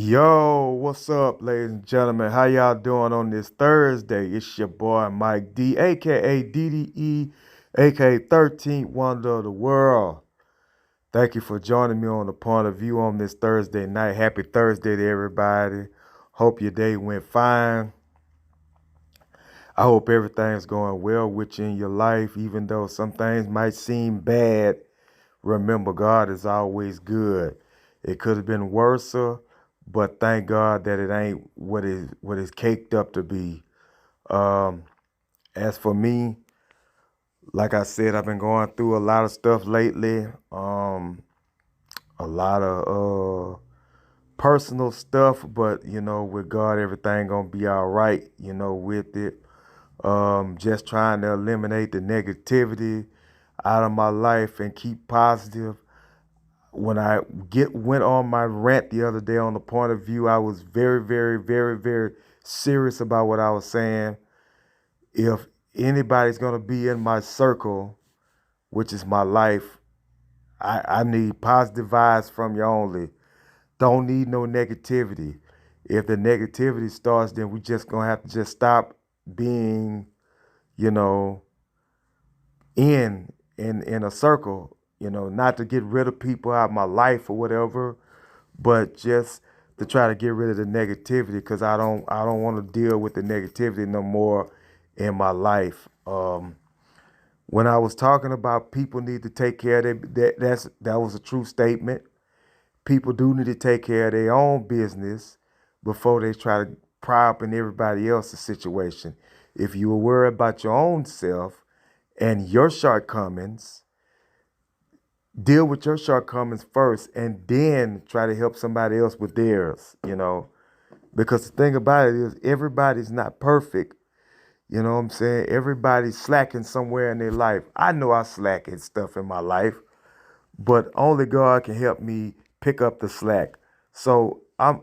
Yo, what's up, ladies and gentlemen? How y'all doing on this Thursday? It's your boy Mike D, aka DDE, aka 13th Wonder of the World. Thank you for joining me on the point of view on this Thursday night. Happy Thursday to everybody. Hope your day went fine. I hope everything's going well with you in your life, even though some things might seem bad. Remember, God is always good. It could have been worse, but thank God that it ain't what it's caked up to be. Um, as for me, like I said, I've been going through a lot of stuff lately. A lot of personal stuff, but with God, everything gonna be all right. With it. Just trying to eliminate the negativity out of my life and keep positive. When I went on my rant the other day on the point of view, I was very, very, very, very serious about what I was saying. If anybody's gonna be in my circle, which is my life, I need positive vibes from you only. Don't need no negativity. If the negativity starts, then we just gonna have to just stop being, you know, in a circle. Not to get rid of people out of my life or whatever, but just to try to get rid of the negativity because I don't want to deal with the negativity no more in my life. When I was talking about people need to take care of that was a true statement. People do need to take care of their own business before they try to pry up in everybody else's situation. If you are worried about your own self and your shortcomings, deal with your shortcomings first and then try to help somebody else with theirs. Because the thing about it is everybody's not perfect. You know what I'm saying? Everybody's slacking somewhere in their life. I know I slack in stuff in my life, but only God can help me pick up the slack. So I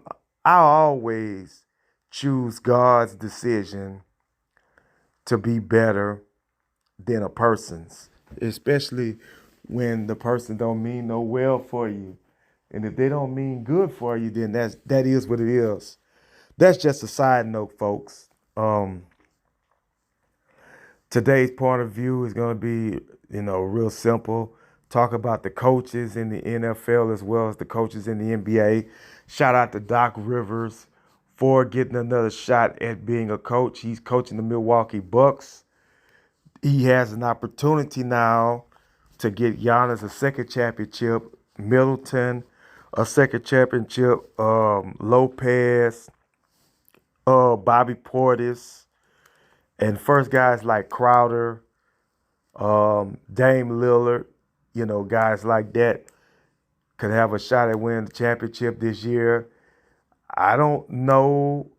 always choose God's decision to be better than a person's, especially when the person don't mean no well for you. And if they don't mean good for you, then that is what it is. That's just a side note, folks. Today's point of view is going to be, real simple. Talk about the coaches in the NFL as well as the coaches in the NBA. Shout out to Doc Rivers for getting another shot at being a coach. He's coaching the Milwaukee Bucks. He has an opportunity now to get Giannis a second championship, Middleton a second championship, Lopez, Bobby Portis, and first guys like Crowder, Dame Lillard, guys like that could have a shot at winning the championship this year. I don't know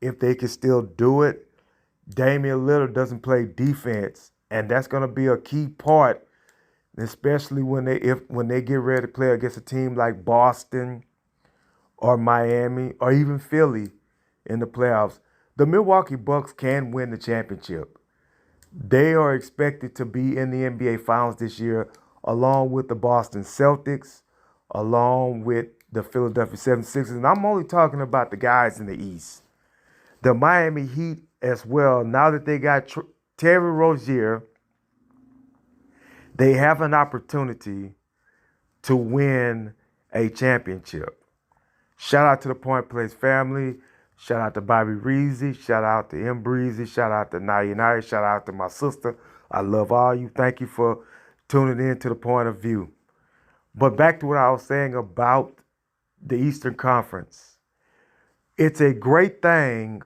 if they can still do it. Damian Lillard doesn't play defense, and that's going to be a key part, especially when they get ready to play against a team like Boston or Miami or even Philly in the playoffs. The Milwaukee Bucks can win the championship. They are expected to be in the NBA Finals this year, along with the Boston Celtics, along with the Philadelphia 76ers. And I'm only talking about the guys in the East. The Miami Heat as well, now that they got Terry Rozier, they have an opportunity to win a championship. Shout out to the Point Place family. Shout out to Bobby Reezy. Shout out to M Breezy. Shout out to Naya. Shout out to my sister. I love all you. Thank you for tuning in to the Point of View. But back to what I was saying about the Eastern Conference. It's a great thing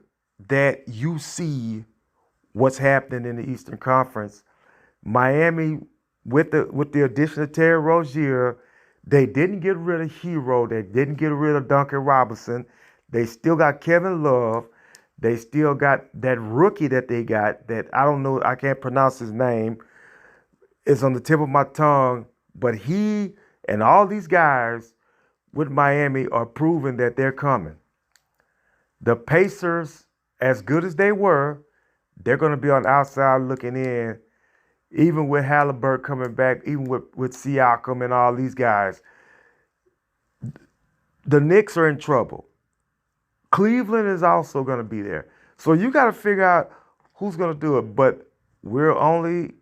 that you see what's happening in the Eastern Conference. Miami, with the addition of Terry Rozier, they didn't get rid of Hero. They didn't get rid of Duncan Robinson. They still got Kevin Love. They still got that rookie that they got that I don't know. I can't pronounce his name. It's on the tip of my tongue. But he and all these guys with Miami are proving that they're coming. The Pacers, as good as they were, they're going to be on the outside looking in. Even with Halliburton coming back, even with Siakam and all these guys, the Knicks are in trouble. Cleveland is also going to be there. So you got to figure out who's going to do it. But we're only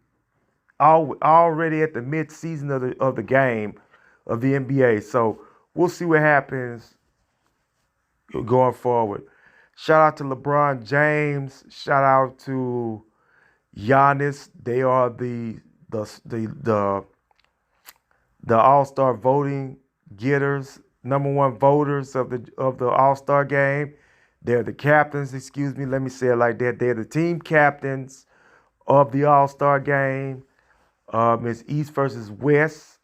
already at the mid-season of the game of the NBA. So we'll see what happens going forward. Shout out to LeBron James. Shout out to Giannis. They are the the All-Star voting getters, number one voters of the All-Star game. They're the captains, excuse me, let me say it like that. They're the team captains of the All-Star game. It's East versus West.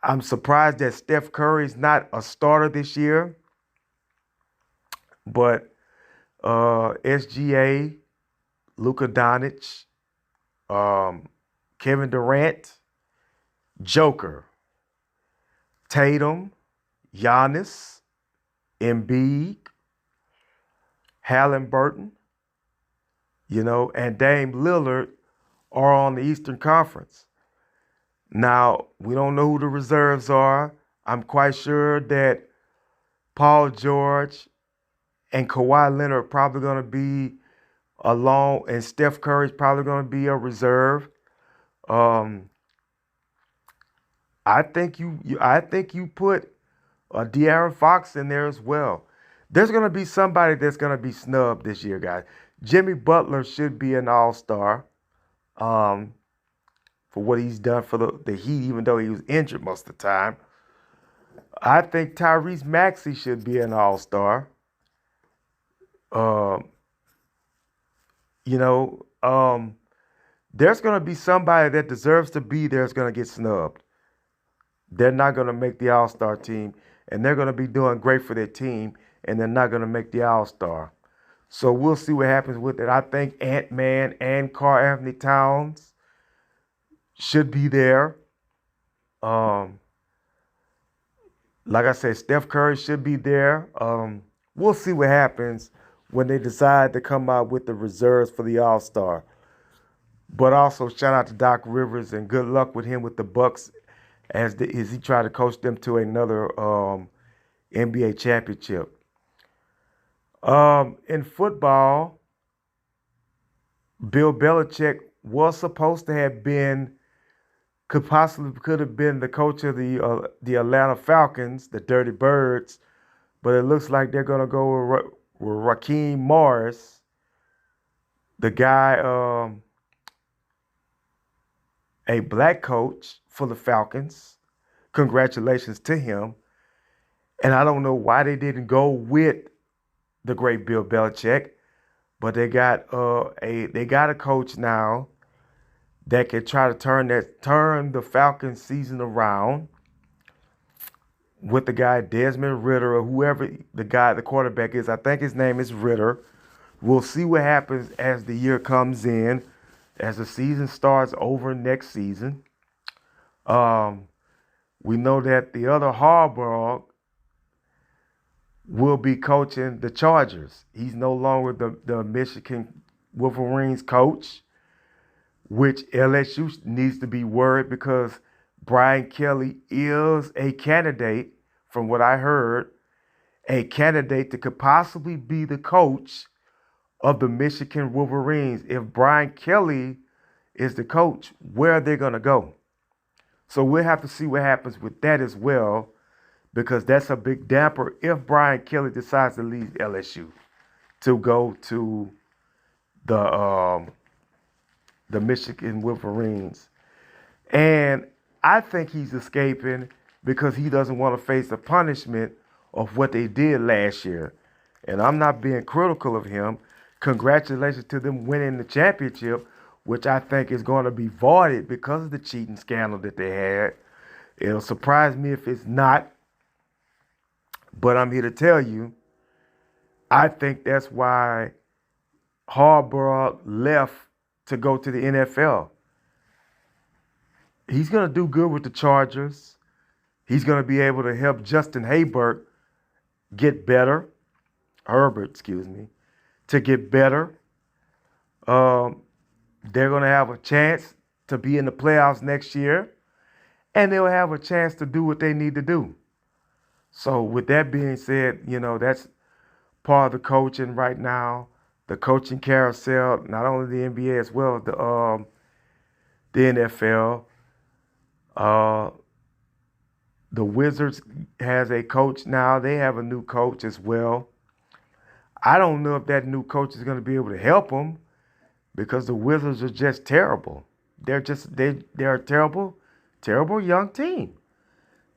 I'm surprised that Steph Curry is not a starter this year, but SGA, Luka Doncic, um, Kevin Durant, Joker, Tatum, Giannis, Embiid, Halliburton, and Dame Lillard are on the Eastern Conference. Now, we don't know who the reserves are. I'm quite sure that Paul George and Kawhi Leonard are probably going to be along, and Steph Curry is probably going to be a reserve. Um, I think you put De'Aaron Fox in there as well. There's going to be somebody that's going to be snubbed this year, guys. Jimmy Butler should be an all-star um, for what he's done for the Heat, even though he was injured most of the time. I think Tyrese Maxey should be an all-star. Um, you know, um, there's going to be somebody that deserves to be there is going to get snubbed. They're not going to make the all-star team, and they're going to be doing great for their team, and they're not going to make the all-star. So we'll see what happens with it. I think Ant-Man and Karl Anthony Towns should be there. Um, like I said, Steph Curry should be there. We'll see what happens when they decide to come out with the reserves for the All-Star. But also shout out to Doc Rivers and good luck with him with the Bucks as he tried to coach them to another NBA championship. In football, Bill Belichick was supposed to have been could have been the coach of the Atlanta Falcons, the Dirty Birds, but it looks like they're gonna go with Raheem Morris, the guy, a black coach for the Falcons. Congratulations to him. And I don't know why they didn't go with the great Bill Belichick, but they got a coach now that can try to turn the Falcons season around with the guy Desmond Ritter or whoever the quarterback is. I think his name is Ritter. We'll see what happens as the year comes in, as the season starts over next season. We know that the other Harbaugh will be coaching the Chargers. He's no longer the Michigan Wolverines coach, which LSU needs to be worried because Brian Kelly is a candidate, from what I heard, a candidate that could possibly be the coach of the Michigan Wolverines. If Brian Kelly is the coach, where are they going to go? So we'll have to see what happens with that as well, because that's a big damper if Brian Kelly decides to leave LSU to go to the Michigan Wolverines. And I think he's escaping because he doesn't want to face the punishment of what they did last year. And I'm not being critical of him. Congratulations to them winning the championship, which I think is going to be voided because of the cheating scandal that they had. It'll surprise me if it's not. But I'm here to tell you, I think that's why Harbaugh left to go to the NFL. He's going to do good with the Chargers. He's going to be able to help Justin Herbert get better. To get better. They're going to have a chance to be in the playoffs next year, and they'll have a chance to do what they need to do. So with that being said, that's part of the coaching right now, the coaching carousel, not only the NBA as well as the NFL. Uh, the Wizards has a coach now. They have a new coach as well. I don't know if that new coach is going to be able to help them because the Wizards are just terrible. They're a terrible young team.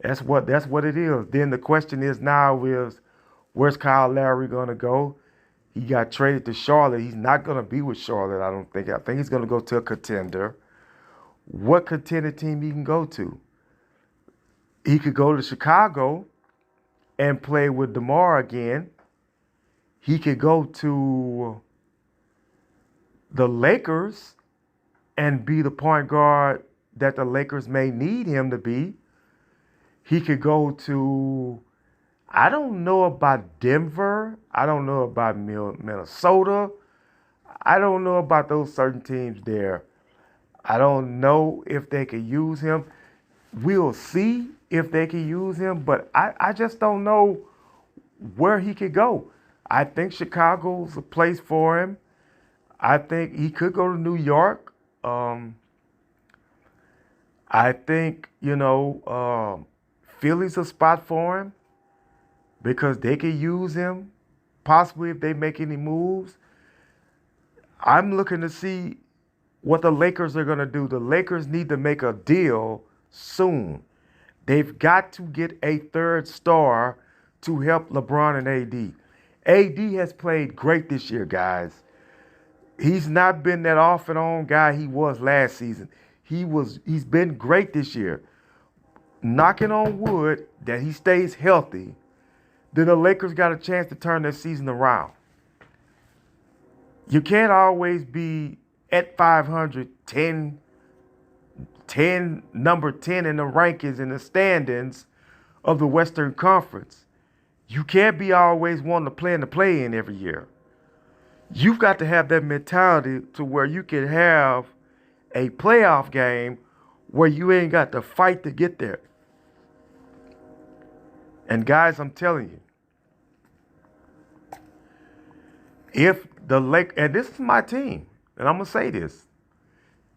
That's what it is. Then the question is now is where's Kyle Lowry gonna go? He got traded to Charlotte. He's not gonna be with Charlotte, I don't think. I think he's gonna go to a contender. What contender team he can go to? He could go to Chicago and play with DeMar again. He could go to the Lakers and be the point guard that the Lakers may need him to be. He could go to, I don't know about Denver. I don't know about Minnesota. I don't know about those certain teams there. I don't know if they could use him. We'll see if they can use him, but I just don't know where he could go. I think Chicago's a place for him. I think he could go to New York. I think, Philly's a spot for him because they could use him, possibly if they make any moves. I'm looking to see what the Lakers are going to do. The Lakers need to make a deal soon. They've got to get a third star to help LeBron and AD. AD has played great this year, guys. He's not been that off and on guy he was last season. He's been great this year. Knocking on wood that he stays healthy, then the Lakers got a chance to turn their season around. You can't always be at 500, number 10 in the rankings and the standings of the Western Conference. You can't be always wanting to play in the play-in every year. You've got to have that mentality to where you can have a playoff game where you ain't got to fight to get there. And guys, I'm telling you, and this is my team, and I'm going to say this,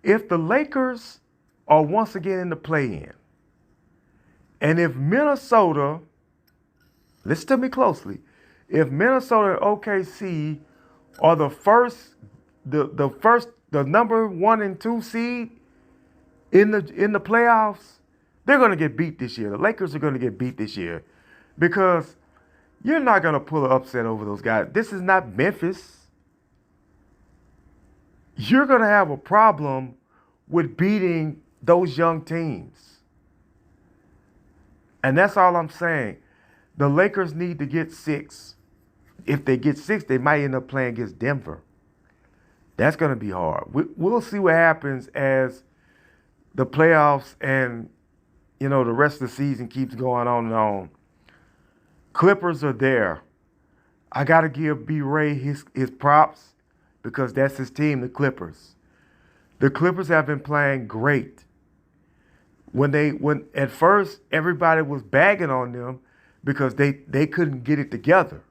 if the Lakers are once again in the play-in, and if Minnesota, listen to me closely, if Minnesota and OKC are the number 1 and 2 seed in the playoffs, they're going to get beat this year. The Lakers are going to get beat this year because you're not going to pull an upset over those guys. This is not Memphis. You're going to have a problem with beating those young teams. And that's all I'm saying. The Lakers need to get 6. If they get 6, they might end up playing against Denver. That's going to be hard. We'll see what happens as the playoffs and, the rest of the season keeps going on and on. Clippers are there. I got to give B.Ray his props because that's his team, the Clippers. The Clippers have been playing great. When at first everybody was bagging on them because they couldn't get it together.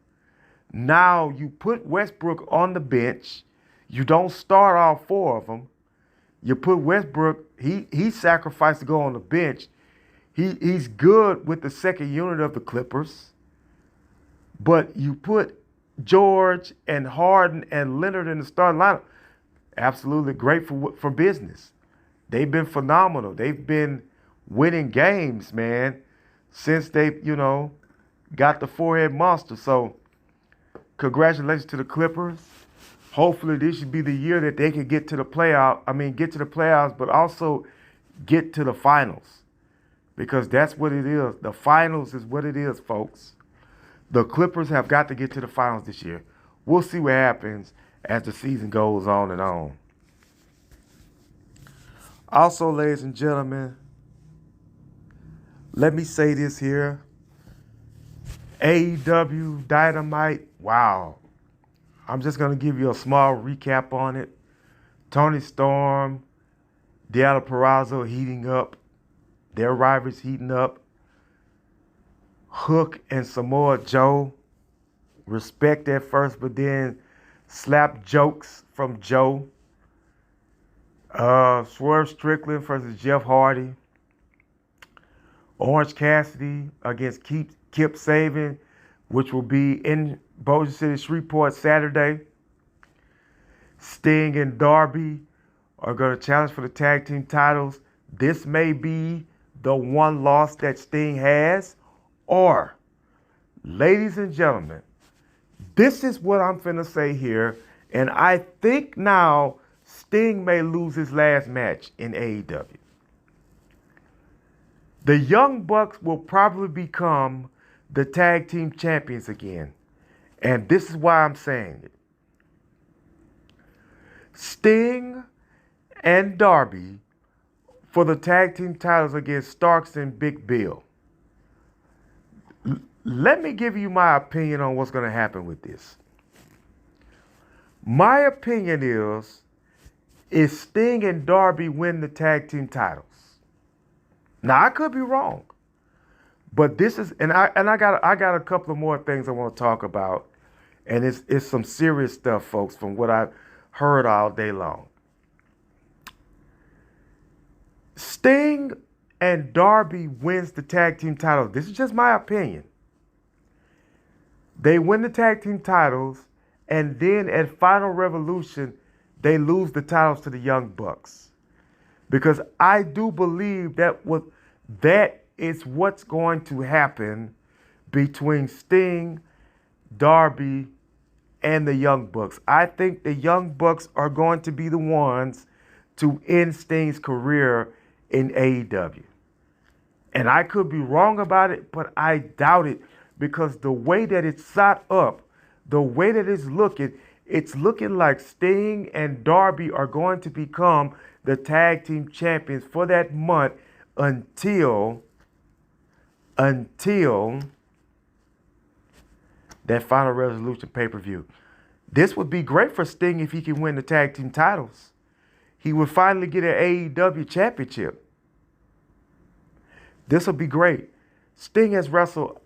Now you put Westbrook on the bench. You don't start all 4 of them. You put Westbrook, he sacrificed to go on the bench. He's good with the second unit of the Clippers. But you put George and Harden and Leonard in the starting lineup. Absolutely great for business. They've been phenomenal. They've been winning games, man, since they, got the four-head monster. So congratulations to the Clippers. Hopefully this should be the year that they can get to the playoffs, but also get to the finals. Because that's what it is. The finals is what it is, folks. The Clippers have got to get to the finals this year. We'll see what happens as the season goes on and on. Also, ladies and gentlemen, let me say this here. AEW Dynamite, wow. I'm just going to give you a small recap on it. Tony Storm, Deonna Purrazzo heating up. Their rivals heating up. Hook and Samoa Joe. respect at first, but then slap jokes from Joe. Swerve Strickland versus Jeff Hardy. Orange Cassidy against Kip Sabian, which will be in Bossier City, Shreveport Saturday. Sting and Darby are going to challenge for the tag team titles. This may be the one loss that Sting has. Or, ladies and gentlemen, this is what I'm finna say here. And I think now Sting may lose his last match in AEW. The Young Bucks will probably become the tag team champions again. And this is why I'm saying it. Sting and Darby for the tag team titles against Starks and Big Bill. Let me give you my opinion on what's going to happen with this. My opinion is Sting and Darby win the tag team titles. Now I could be wrong, but this is, and I got a couple of more things I want to talk about, and it's some serious stuff, folks, from what I've heard all day long. Sting and Darby wins the tag team titles. This is just my opinion. They win the tag team titles, and then at Final Revolution, they lose the titles to the Young Bucks. Because I do believe that is what's going to happen between Sting, Darby, and the Young Bucks. I think the Young Bucks are going to be the ones to end Sting's career in AEW. And I could be wrong about it, but I doubt it, because the way that it's set up, the way that it's looking like Sting and Darby are going to become the tag team champions for that month until that Final Resolution pay-per-view. This would be great for Sting if he can win the tag team titles. He would finally get an AEW championship. This would be great. Sting has wrestled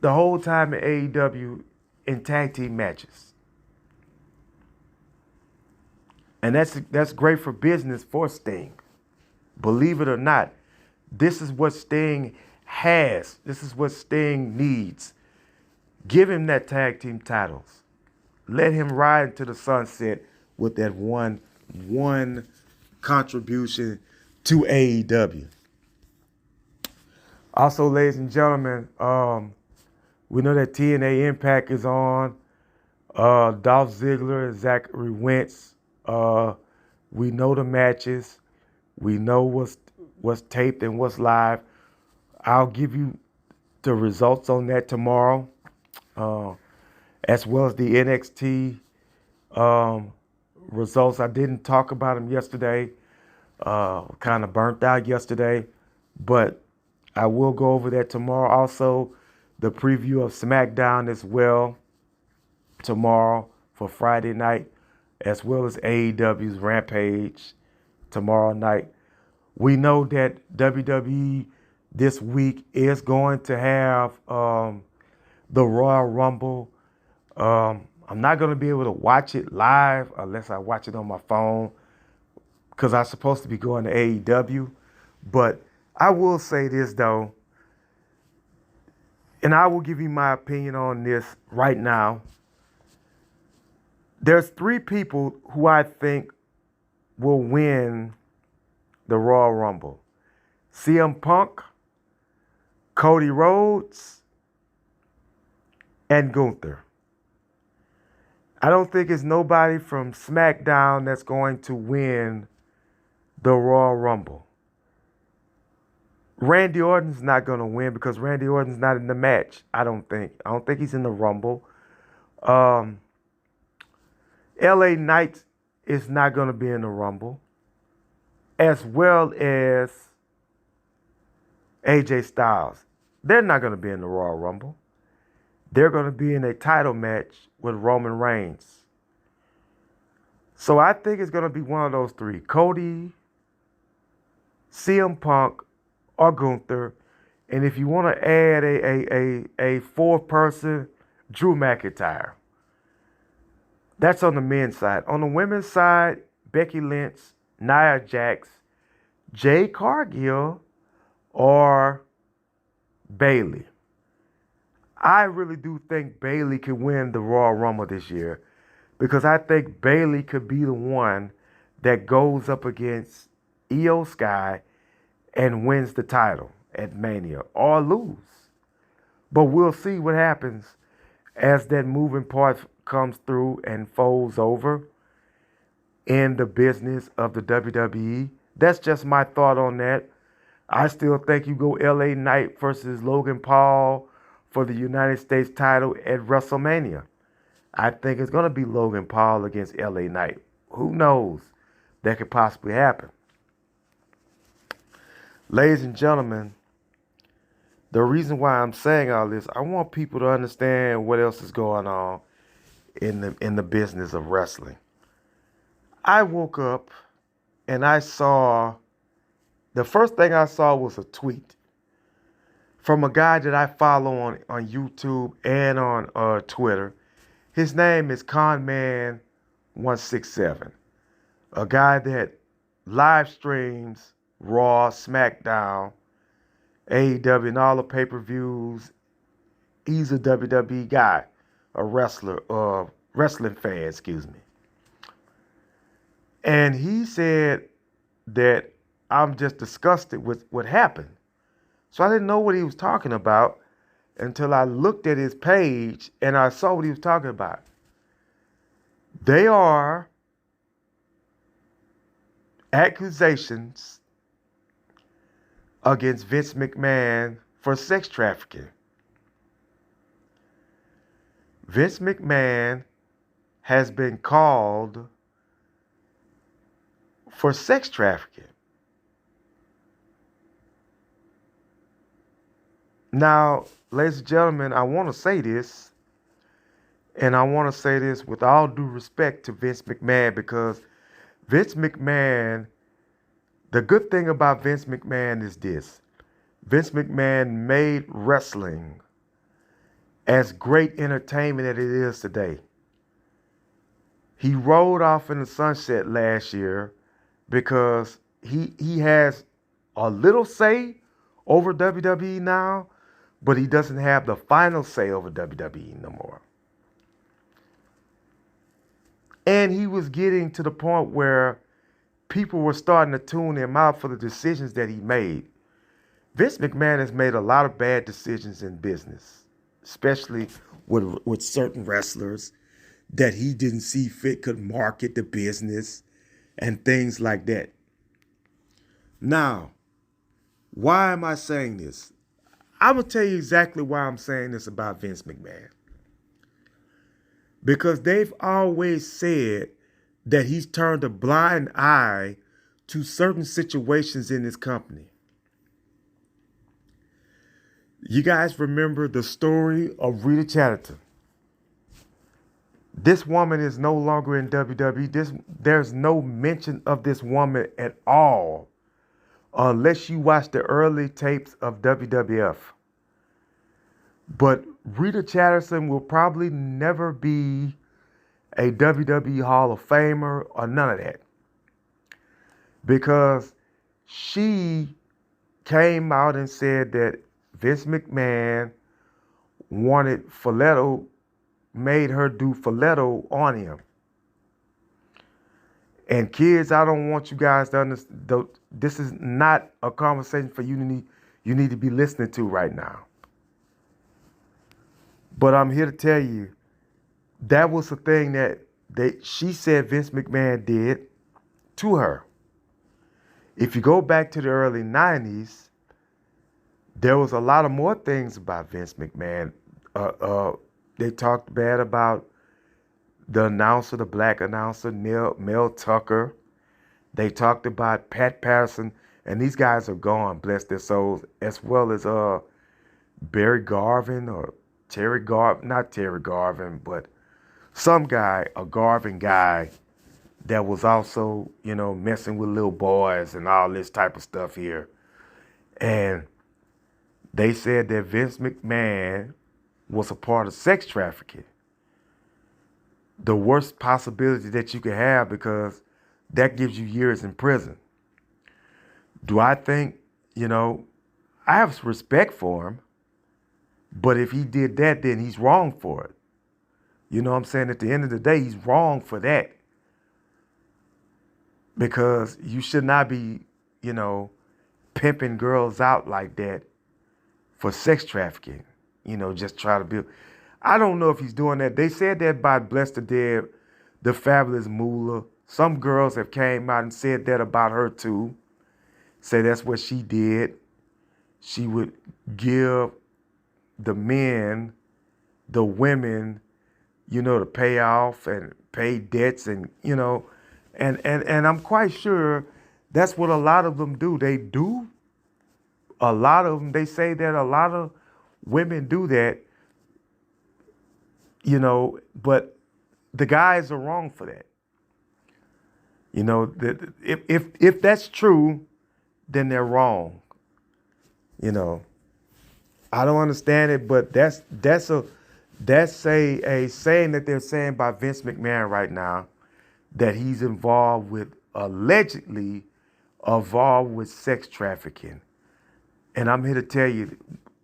the whole time in AEW in tag team matches. And that's great for business for Sting. Believe it or not, this is what Sting has. This is what Sting needs. Give him that tag team titles. Let him ride into the sunset with that one contribution to AEW. Also, ladies and gentlemen, we know that TNA Impact is on. Dolph Ziggler and Zachary Wentz. We know the matches. We know what's taped and what's live. I'll give you the results on that tomorrow, as well as the NXT results. I didn't talk about them yesterday. Kind of burnt out yesterday, but I will go over that tomorrow. Also, the preview of SmackDown as well tomorrow for Friday night, as well as AEW's Rampage tomorrow night. We know that WWE this week is going to have the Royal Rumble. I'm not going to be able to watch it live unless I watch it on my phone, because I'm supposed to be going to AEW. But I will say this, though, and I will give you my opinion on this right now. There's 3 people who I think will win the Royal Rumble. CM Punk, Cody Rhodes, and Gunther. I don't think it's nobody from SmackDown that's going to win the Royal Rumble. Randy Orton's not going to win because Randy Orton's not in the match, I don't think. I don't think he's in the Rumble. LA Knight is not going to be in the Rumble, as well as AJ Styles. They're not going to be in the Royal Rumble. They're going to be in a title match with Roman Reigns. So I think it's going to be one of those 3. Cody, CM Punk, or Gunther. And if you want to add a 4th person, Drew McIntyre. That's on the men's side. On the women's side, Becky Lynch, Nia Jax, Jade Cargill, or Bayley. I really do think Bayley could win the Royal Rumble this year because I think Bayley could be the one that goes up against Io Sky and wins the title at Mania or lose. But we'll see what happens as that moving part comes through and folds over in the business of the WWE. That's just my thought on that. I still think you go LA Knight versus Logan Paul for the United States title at WrestleMania. I think it's going to be Logan Paul against LA Knight. Who knows? That could possibly happen. Ladies and gentlemen, the reason why I'm saying all this, I want people to understand what else is going on in the business of wrestling. I woke up and I saw, the first thing I saw was a tweet from a guy that I follow on YouTube and on Twitter. His name is Conman167, a guy that live streams Raw, SmackDown, AEW, and all the pay-per-views. He's a WWE guy, a wrestling fan, excuse me. And he said that I'm just disgusted with what happened. So I didn't know what he was talking about until I looked at his page and I saw what he was talking about. They are accusations against Vince McMahon for sex trafficking. Vince McMahon has been called for sex trafficking. Now, ladies and gentlemen, I want to say this, and I want to say this with all due respect to Vince McMahon, because Vince McMahon, the good thing about Vince McMahon is this. Vince McMahon made wrestling as great entertainment as it is today. He rode off in the sunset last year because he has a little say over WWE now, but he doesn't have the final say over WWE no more. And he was getting to the point where people were starting to tune him out for the decisions that he made. Vince McMahon has made a lot of bad decisions in business, especially with certain wrestlers that he didn't see fit could market the business and things like that. Now, why am I saying this? I'm going to tell you exactly why I'm saying this about Vince McMahon. Because they've always said that he's turned a blind eye to certain situations in his company. You guys remember the story of Rita Chatterton. This woman is no longer in WWE. There's no mention of this woman at all unless you watch the early tapes of WWF. But Rita Chatterton will probably never be a WWE Hall of Famer or none of that. Because she came out and said that Vince McMahon wanted Falletto, made her do Falletto on him. And kids, I don't want you guys to understand. This is not a conversation for you need to be listening to right now. But I'm here to tell you, that was the thing that she said Vince McMahon did to her. If you go back to the early 90s, there was a lot of more things about Vince McMahon. They talked bad about the announcer, the black announcer, Mel Tucker. They talked about Pat Patterson, and these guys are gone, bless their souls, as well as Barry Garvin or not Terry Garvin, but some guy, a Garvin guy that was also, messing with little boys and all this type of stuff here. And they said that Vince McMahon was a part of sex trafficking. The worst possibility that you could have, because that gives you years in prison. Do I think, you know, I have respect for him, but if he did that, then he's wrong for it. You know what I'm saying? At the end of the day, he's wrong for that. Because you should not be, you know, pimping girls out like that for sex trafficking. You know, just try to build. I don't know if he's doing that. They said that by Bless the Dead, the Fabulous Moolah. Some girls have came out and said that about her too. Say that's what she did. She would give the men, the women, you know, to pay off and pay debts, and, you know, and I'm quite sure that's what a lot of them do. They do. A lot of them, they say that a lot of women do that, you know, but the guys are wrong for that. You know, that if that's true, then they're wrong. You know, I don't understand it, but that's a saying that they're saying by Vince McMahon right now, that he's involved with, allegedly involved with sex trafficking. And I'm here to tell you,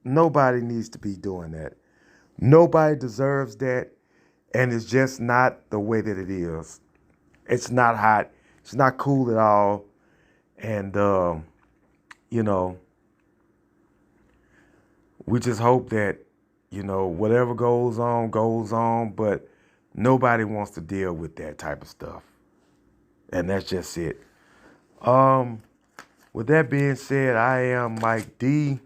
nobody needs to be doing that. Nobody deserves that, and it's just not the way that it is. It's not hot. It's not cool at all. And you know, we just hope that, you know, whatever goes on, but nobody wants to deal with that type of stuff. And that's just it. With that being said, I am Mike D,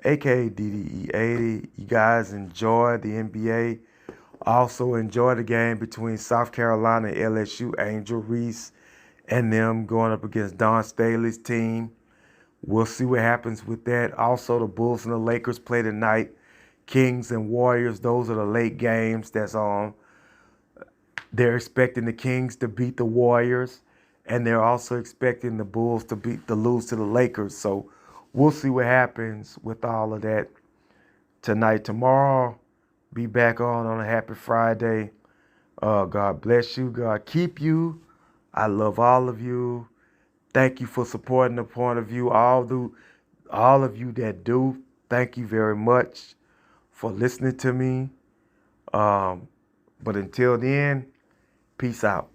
aka DDE80. You guys enjoy the NBA. Also enjoy the game between South Carolina and LSU. Angel Reese and them going up against Don Staley's team. We'll see what happens with that. Also, the Bulls and the Lakers play tonight. Kings and Warriors, those are the late games that's on. They're expecting the Kings to beat the Warriors, and they're also expecting the Bulls to lose to the Lakers. So we'll see what happens with all of that tonight. Tomorrow, be back on a happy Friday. God bless you. God keep you. I love all of you. Thank you for supporting the point of view. All of you that do, thank you very much for listening to me. But until then, peace out.